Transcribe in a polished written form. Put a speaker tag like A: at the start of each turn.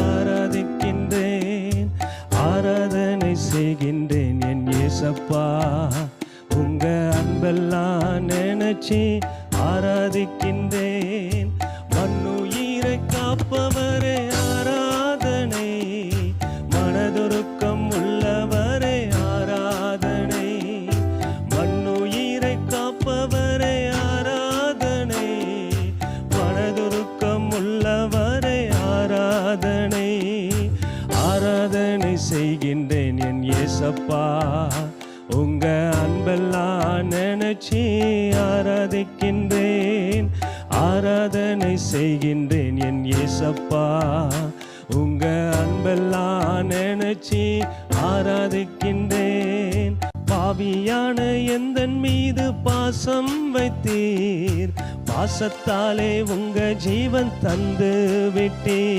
A: ஆராதிக்கின்றேன், ஆராதனை செய்கின்றேன் என் இயேசப்பா. உங்க அன்பெல்லாம் நினைச்சி ஆராதிக்கின்றேன். மண்ணுயிரை காப்பவரே ஆராதனை, மனதுருக்கம் உள்ளவரே ஆராதனை. மண்ணுயிரை காப்பவரே ஆராதனை, மனதுருக்கம் உள்ளவரே ஆராதனை. ஆராதனை செய்கின்றேன் என் இயேசப்பா. உங்க அன்பெல்லாம் நினைச்சி ஆராதிக்கின்றேன், ஆராதனை செய்கின்றேன் என் இயேசப்பா. உங்க அன்பெல்லாம் நினைச்சி ஆராதிக்கின்றேன். பாவியான எந்தன் மீது பாசம் வைத்தீர், பாசத்தாலே உங்க ஜீவன் தந்து விட்டீர்.